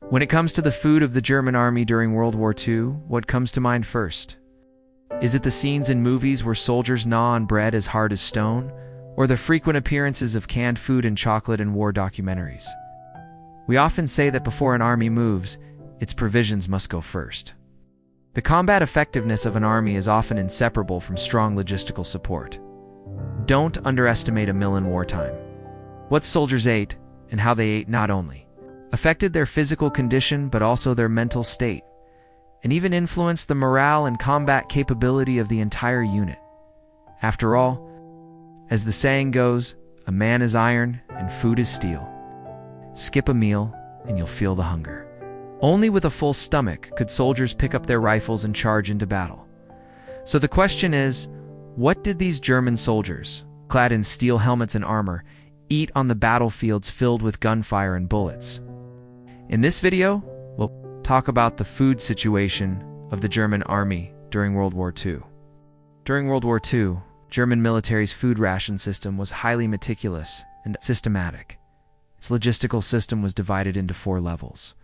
When it comes to the food of the German army during World War II, what comes to mind first? Is it the scenes in movies where soldiers gnaw on bread as hard as stone, or the frequent appearances of canned food and chocolate in war documentaries? We often say that before an army moves, its provisions must go first. The combat effectiveness of an army is often inseparable from strong logistical support. Don't underestimate a meal in wartime. What soldiers ate, and how they ate not only affected their physical condition but also their mental state, and even influenced the morale and combat capability of the entire unit. After all, as the saying goes, a man is iron and food is steel. Skip a meal and you'll feel the hunger. Only with a full stomach could soldiers pick up their rifles and charge into battle. So the question is, what did these German soldiers, clad in steel helmets and armor, eat on the battlefields filled with gunfire and bullets? In this video, we'll talk about the food situation of the German army during World War II. During World War II, German military's food ration system was highly meticulous and systematic. Its logistical system was divided into 4 levels.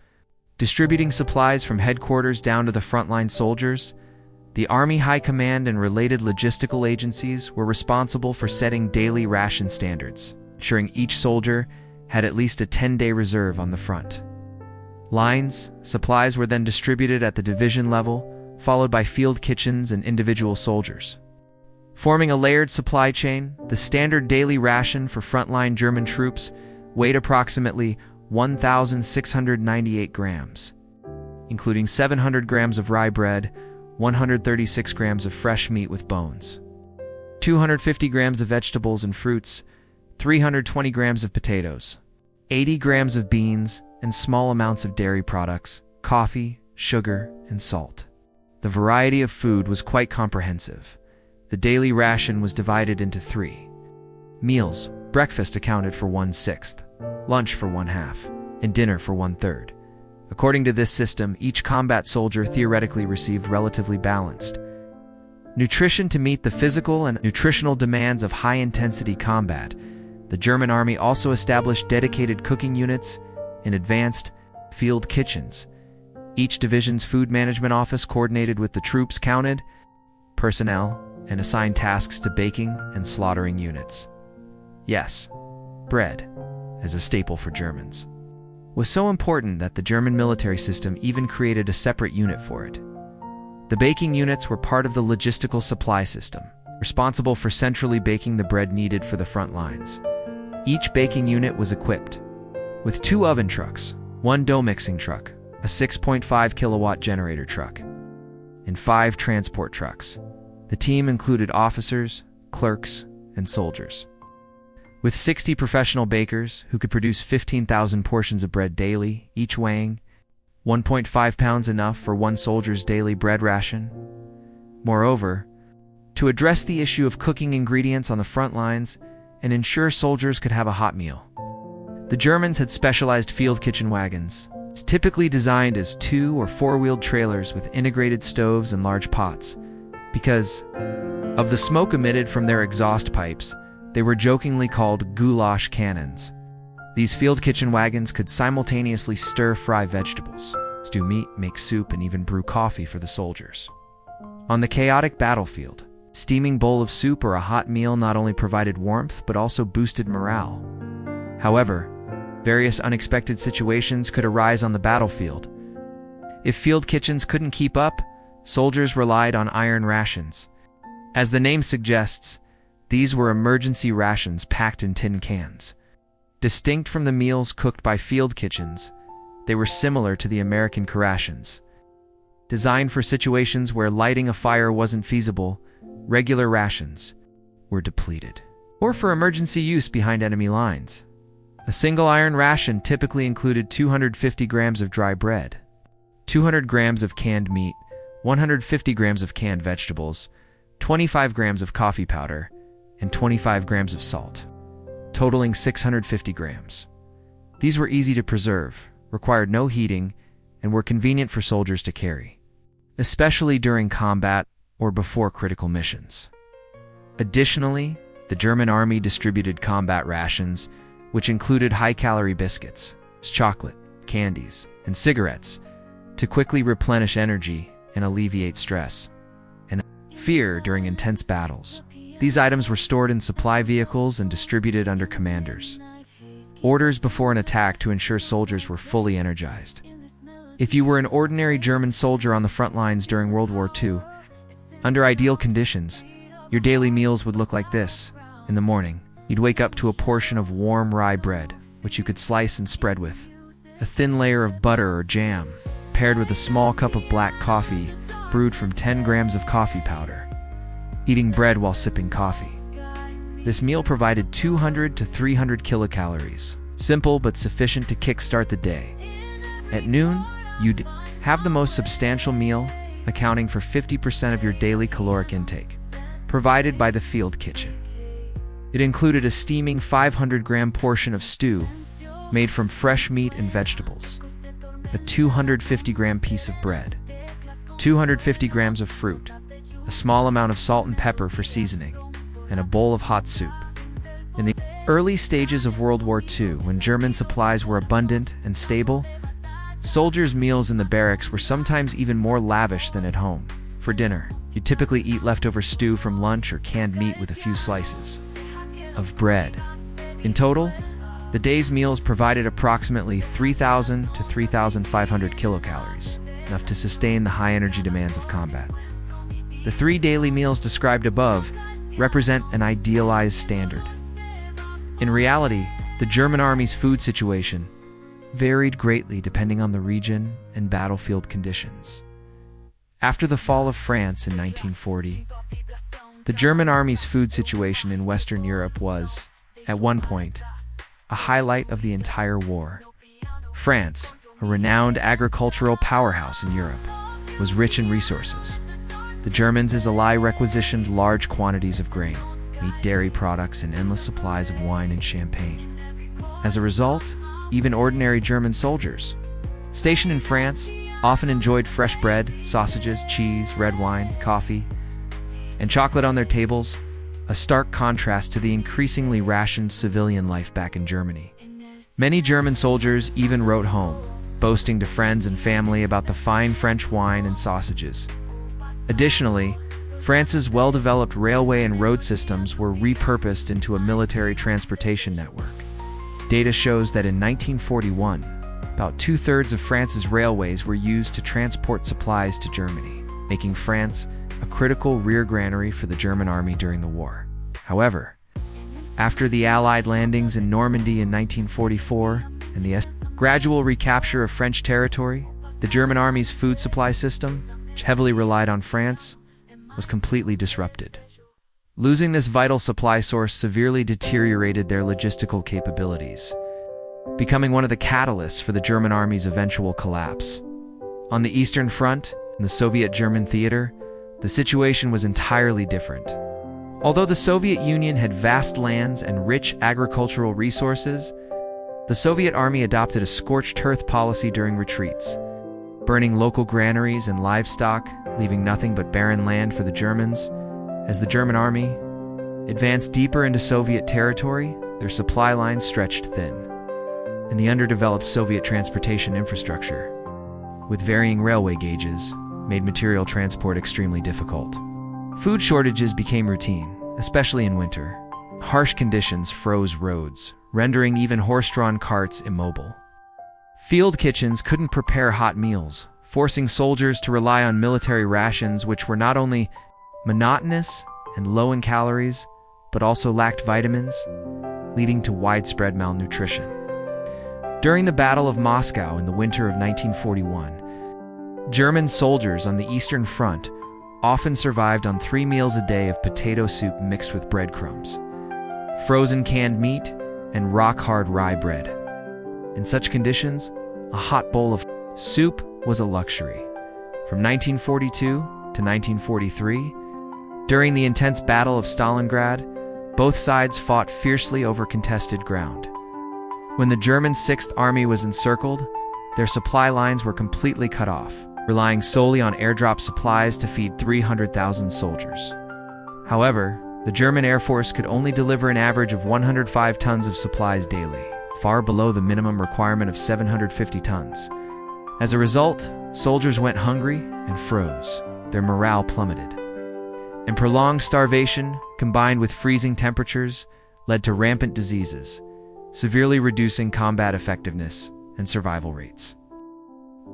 Distributing supplies from headquarters down to the frontline soldiers, the Army High Command and related logistical agencies were responsible for setting daily ration standards, ensuring each soldier had at least a 10-day reserve on the front lines. Supplies were then distributed at the division level, followed by field kitchens and individual soldiers. Forming a layered supply chain, the standard daily ration for frontline German troops weighed approximately 1,698 grams, including 700 grams of rye bread, 136 grams of fresh meat with bones, 250 grams of vegetables and fruits, 320 grams of potatoes, 80 grams of beans, and small amounts of dairy products, coffee, sugar, and salt. The variety of food was quite comprehensive. The daily ration was divided into 3 meals. Breakfast accounted for 1/6, lunch for 1/2, and dinner for 1/3. According to this system, each combat soldier theoretically received relatively balanced nutrition to meet the physical and nutritional demands of high-intensity combat. The German army also established dedicated cooking units in advanced field kitchens. Each division's food management office coordinated with the troops, counted personnel, and assigned tasks to baking and slaughtering units. Yes, bread, as a staple for Germans, was so important that the German military system even created a separate unit for it. The baking units were part of the logistical supply system, responsible for centrally baking the bread needed for the front lines. Each baking unit was equipped with 2 oven trucks, 1 dough mixing truck, a 6.5 kilowatt generator truck, and 5 transport trucks. The team included officers, clerks, and soldiers. With 60 professional bakers who could produce 15,000 portions of bread daily, each weighing 1.5 pounds, enough for 1 soldier's daily bread ration. Moreover, to address the issue of cooking ingredients on the front lines and ensure soldiers could have a hot meal, the Germans had specialized field kitchen wagons, typically designed as 2- or 4-wheeled trailers with integrated stoves and large pots. Because of the smoke emitted from their exhaust pipes, they were jokingly called Goulash Cannons. These field kitchen wagons could simultaneously stir-fry vegetables, stew meat, make soup, and even brew coffee for the soldiers. On the chaotic battlefield, a steaming bowl of soup or a hot meal not only provided warmth but also boosted morale. However, various unexpected situations could arise on the battlefield. If field kitchens couldn't keep up, soldiers relied on iron rations. As the name suggests, these were emergency rations packed in tin cans. Distinct from the meals cooked by field kitchens, they were similar to the American rations. Designed for situations where lighting a fire wasn't feasible, regular rations were depleted, or for emergency use behind enemy lines. A single iron ration typically included 250 grams of dry bread, 200 grams of canned meat, 150 grams of canned vegetables, 25 grams of coffee powder, and 25 grams of salt, totaling 650 grams. These were easy to preserve, required no heating, and were convenient for soldiers to carry, especially during combat or before critical missions. Additionally, the German army distributed combat rations, which included high-calorie biscuits, chocolate, candies, and cigarettes to quickly replenish energy and alleviate stress and fear during intense battles. These items were stored in supply vehicles and distributed under commanders' orders before an attack to ensure soldiers were fully energized. If you were an ordinary German soldier on the front lines during World War II, under ideal conditions, your daily meals would look like this. In the morning, you'd wake up to a portion of warm rye bread, which you could slice and spread with a thin layer of butter or jam, paired with a small cup of black coffee brewed from 10 grams of coffee powder. Eating bread while sipping coffee. This meal provided 200 to 300 kilocalories, simple but sufficient to kickstart the day. At noon, you'd have the most substantial meal, accounting for 50% of your daily caloric intake, provided by the field kitchen. It included a steaming 500-gram portion of stew made from fresh meat and vegetables, a 250-gram piece of bread, 250 grams of fruit, a small amount of salt and pepper for seasoning, and a bowl of hot soup. In the early stages of World War II, when German supplies were abundant and stable, soldiers' meals in the barracks were sometimes even more lavish than at home. For dinner, you typically eat leftover stew from lunch or canned meat with a few slices of bread. In total, the day's meals provided approximately 3,000 to 3,500 kilocalories, enough to sustain the high energy demands of combat. The 3 daily meals described above represent an idealized standard. In reality, the German army's food situation varied greatly depending on the region and battlefield conditions. After the fall of France in 1940, the German army's food situation in Western Europe was, at one point, a highlight of the entire war. France, a renowned agricultural powerhouse in Europe, was rich in resources. The Germans' ally requisitioned large quantities of grain, meat, dairy products, and endless supplies of wine and champagne. As a result, even ordinary German soldiers stationed in France often enjoyed fresh bread, sausages, cheese, red wine, coffee, and chocolate on their tables, a stark contrast to the increasingly rationed civilian life back in Germany. Many German soldiers even wrote home, boasting to friends and family about the fine French wine and sausages. Additionally, France's well-developed railway and road systems were repurposed into a military transportation network. Data shows that in 1941, about 2/3 of France's railways were used to transport supplies to Germany, making France a critical rear granary for the German army during the war. However, after the Allied landings in Normandy in 1944 and the gradual recapture of French territory, the German army's food supply system, which heavily relied on France, was completely disrupted. Losing this vital supply source severely deteriorated their logistical capabilities, becoming one of the catalysts for the German army's eventual collapse. On the Eastern Front, in the Soviet-German theater, the situation was entirely different. Although the Soviet Union had vast lands and rich agricultural resources, the Soviet army adopted a scorched earth policy during retreats, burning local granaries and livestock, leaving nothing but barren land for the Germans. As the German army advanced deeper into Soviet territory, their supply lines stretched thin, and the underdeveloped Soviet transportation infrastructure, with varying railway gauges, made material transport extremely difficult. Food shortages became routine, especially in winter. Harsh conditions froze roads, rendering even horse-drawn carts immobile. Field kitchens couldn't prepare hot meals, forcing soldiers to rely on military rations which were not only monotonous and low in calories, but also lacked vitamins, leading to widespread malnutrition. During the Battle of Moscow in the winter of 1941, German soldiers on the Eastern Front often survived on 3 meals a day of potato soup mixed with breadcrumbs, frozen canned meat, and rock-hard rye bread. In such conditions, a hot bowl of soup was a luxury. From 1942 to 1943, during the intense Battle of Stalingrad, both sides fought fiercely over contested ground. When the German 6th Army was encircled, their supply lines were completely cut off, relying solely on airdrop supplies to feed 300,000 soldiers. However, the German Air Force could only deliver an average of 105 tons of supplies daily. far below the minimum requirement of 750 tons. As a result, soldiers went hungry and froze. Their morale plummeted. And prolonged starvation, combined with freezing temperatures, led to rampant diseases, severely reducing combat effectiveness and survival rates.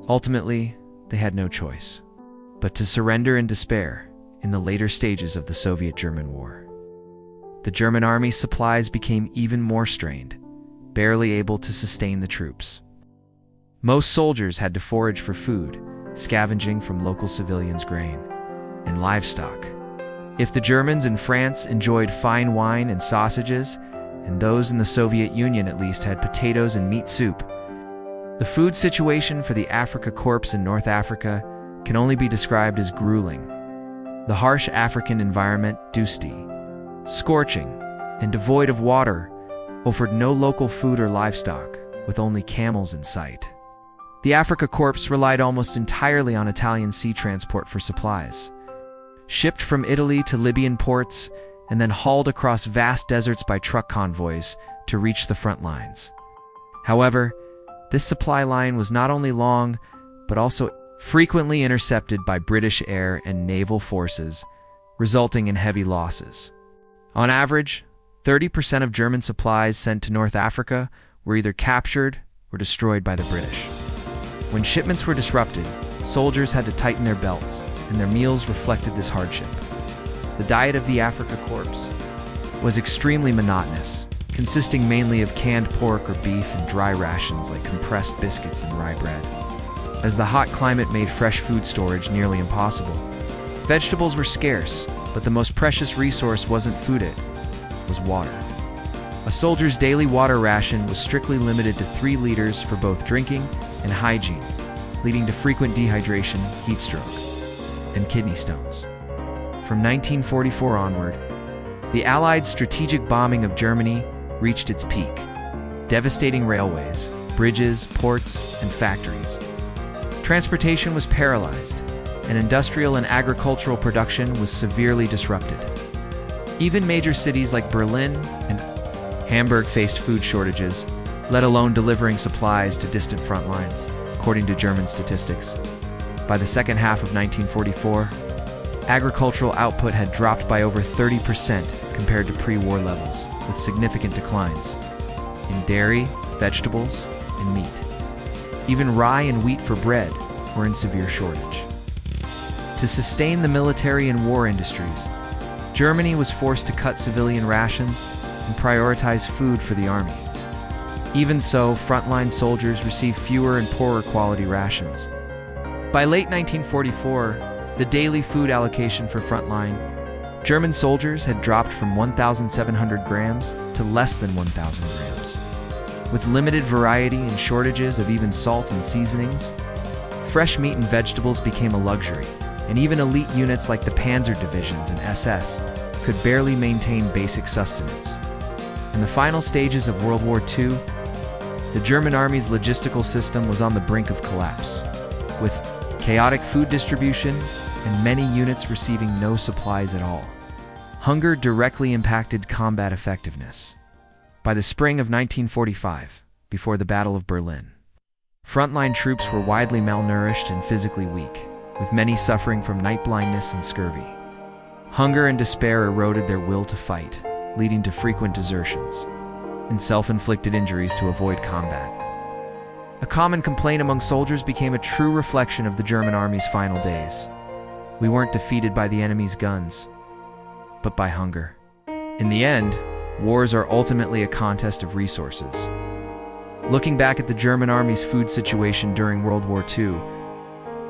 Ultimately, they had no choice but to surrender in despair in the later stages of the Soviet-German War. The German army's supplies became even more strained, barely able to sustain the troops. Most soldiers had to forage for food, scavenging from local civilians' grain and livestock. If the Germans in France enjoyed fine wine and sausages, and those in the Soviet Union at least had potatoes and meat soup, the food situation for the Afrika Korps in North Africa can only be described as grueling. The harsh African environment, dusty, scorching, and devoid of water, offered no local food or livestock, with only camels in sight. The Afrika Korps relied almost entirely on Italian sea transport for supplies, shipped from Italy to Libyan ports, and then hauled across vast deserts by truck convoys to reach the front lines. However, this supply line was not only long, but also frequently intercepted by British air and naval forces, resulting in heavy losses. On average, 30% of German supplies sent to North Africa were either captured or destroyed by the British. When shipments were disrupted, soldiers had to tighten their belts, and their meals reflected this hardship. The diet of the Afrika Korps was extremely monotonous, consisting mainly of canned pork or beef and dry rations like compressed biscuits and rye bread. As the hot climate made fresh food storage nearly impossible, vegetables were scarce, but the most precious resource wasn't food, it was water. A soldier's daily water ration was strictly limited to 3 liters for both drinking and hygiene, leading to frequent dehydration, heat stroke, and kidney stones. From 1944 onward, the Allied strategic bombing of Germany reached its peak, devastating railways, bridges, ports, and factories. Transportation was paralyzed, and industrial and agricultural production was severely disrupted. Even major cities like Berlin and Hamburg faced food shortages, let alone delivering supplies to distant front lines, according to German statistics. By the second half of 1944, agricultural output had dropped by over 30% compared to pre-war levels, with significant declines in dairy, vegetables, and meat. Even rye and wheat for bread were in severe shortage. To sustain the military and war industries, Germany was forced to cut civilian rations and prioritize food for the army. Even so, frontline soldiers received fewer and poorer quality rations. By late 1944, the daily food allocation for frontline German soldiers had dropped from 1,700 grams to less than 1,000 grams. With limited variety and shortages of even salt and seasonings, fresh meat and vegetables became a luxury, and even elite units like the Panzer divisions and SS could barely maintain basic sustenance. In the final stages of World War II, the German army's logistical system was on the brink of collapse, with chaotic food distribution and many units receiving no supplies at all. Hunger directly impacted combat effectiveness. By the spring of 1945, before the Battle of Berlin, frontline troops were widely malnourished and physically weak, with many suffering from night blindness and scurvy. Hunger and despair eroded their will to fight, leading to frequent desertions and self-inflicted injuries to avoid combat. A common complaint among soldiers became a true reflection of the German army's final days. We weren't defeated by the enemy's guns, but by hunger. In the end, wars are ultimately a contest of resources. Looking back at the German army's food situation during World War II,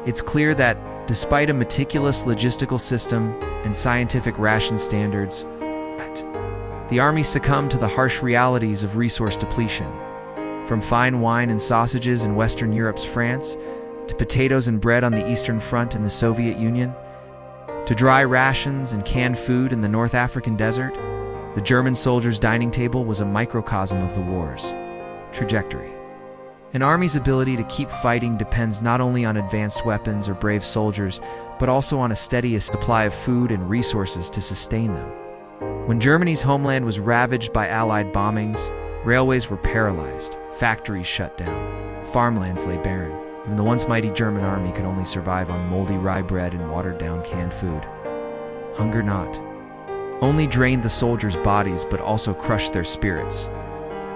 it's clear that, despite a meticulous logistical system and scientific ration standards, the army succumbed to the harsh realities of resource depletion. From fine wine and sausages in Western Europe's France, to potatoes and bread on the Eastern Front in the Soviet Union, to dry rations and canned food in the North African desert, the German soldier's dining table was a microcosm of the war's trajectory. An army's ability to keep fighting depends not only on advanced weapons or brave soldiers, but also on a steady supply of food and resources to sustain them. When Germany's homeland was ravaged by Allied bombings, Railways were paralyzed, factories shut down, farmlands lay barren. Even the once mighty German army could only survive on moldy rye bread and watered-down canned food. Hunger not only drained the soldiers' bodies but also crushed their spirits.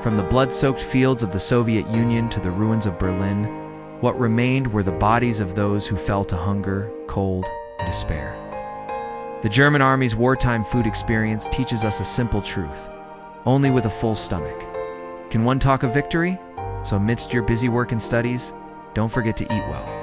From the blood-soaked fields of the Soviet Union to the ruins of Berlin, what remained were the bodies of those who fell to hunger, cold, and despair. The German army's wartime food experience teaches us a simple truth: only with a full stomach can one talk of victory. So amidst your busy work and studies, don't forget to eat well.